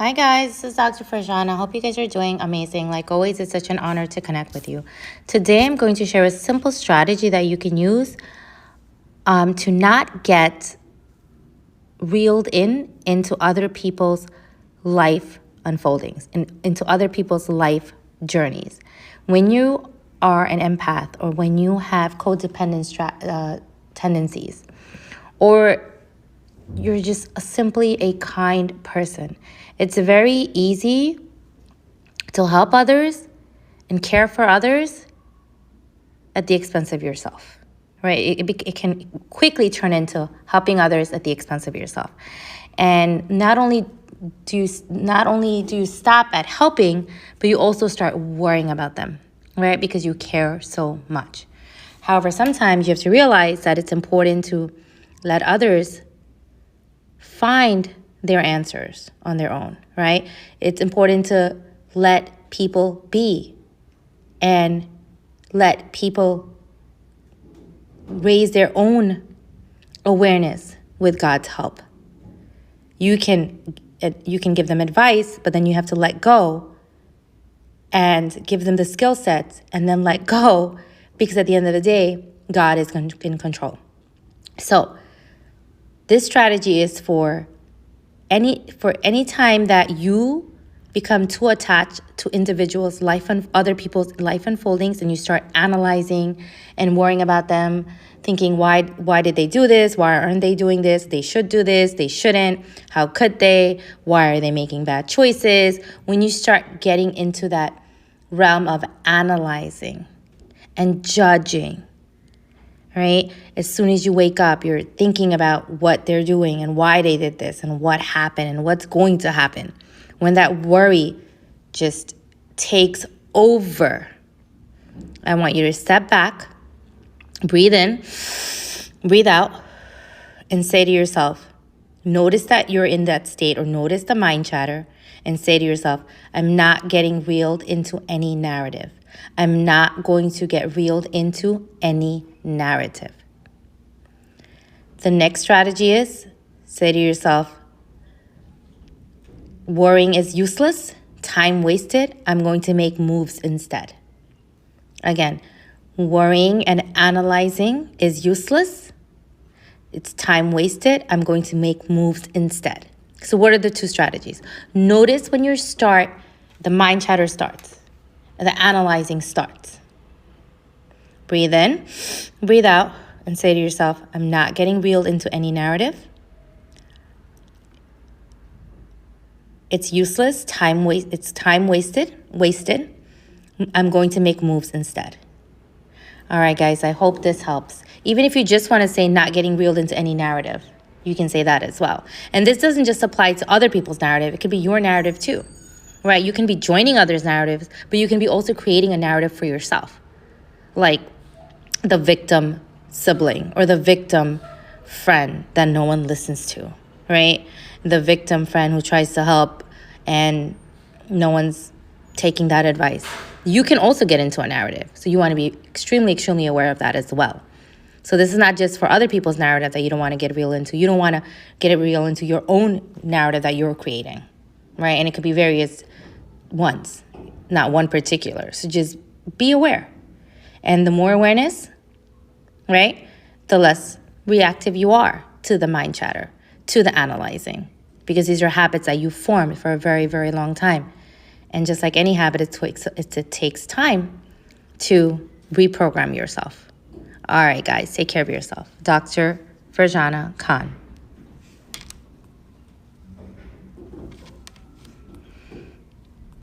Hi guys, this is Dr. Farjana. I hope you guys are doing amazing. Like always, it's such an honor to connect with you. Today, I'm going to share a simple strategy that you can use to not get reeled into other people's life unfoldings and into other people's life journeys. When you are an empath or when you have codependent tendencies, or you're just simply a kind person, it's very easy to help others and care for others at the expense of yourself, right? It can quickly turn into helping others at the expense of yourself. And not only do you stop at helping, but you also start worrying about them, right? Because you care so much. However, sometimes you have to realize that it's important to let others find their answers on their own, right? It's important to let people be and let people raise their own awareness with God's help. You can give them advice, but then you have to let go and give them the skill sets and then let go, because at the end of the day, God is in control. So this strategy is for any time that you become too attached to individuals' life and other people's life unfoldings, and you start analyzing and worrying about them, thinking, why did they do this? Why aren't they doing this? They should do this. They shouldn't. How could they? Why are they making bad choices? When you start getting into that realm of analyzing and judging, right? As soon as you wake up, you're thinking about what they're doing and why they did this and what happened and what's going to happen. When that worry just takes over, I want you to step back, breathe in, breathe out, and say to yourself, notice that you're in that state, or notice the mind chatter, and say to yourself, I'm not getting reeled into any narrative. I'm not going to get reeled into any narrative. The next strategy is, say to yourself, worrying is useless, time wasted, I'm going to make moves instead. Again, worrying and analyzing is useless, it's time wasted, I'm going to make moves instead. So what are the two strategies? Notice when you start, the mind chatter starts, the analyzing starts. Breathe in, breathe out, and say to yourself, I'm not getting reeled into any narrative. It's useless, it's time wasted. I'm going to make moves instead. All right, guys, I hope this helps. Even if you just want to say not getting reeled into any narrative, you can say that as well. And this doesn't just apply to other people's narrative. It could be your narrative too, right? You can be joining others' narratives, but you can be also creating a narrative for yourself. Like the victim sibling or the victim friend that no one listens to, right? The victim friend who tries to help and no one's taking that advice. You can also get into a narrative. So you want to be extremely aware of that as well. So this is not just for other people's narrative that you don't want to get real into. You don't want to get it real into your own narrative that you're creating, right? And it could be various ones, not one particular. So just be aware. And the more awareness, right, the less reactive you are to the mind chatter, to the analyzing, because these are habits that you formed for a very long time. And just like any habit, it takes time to reprogram yourself. All right, guys, take care of yourself. Dr. Farjana Khan.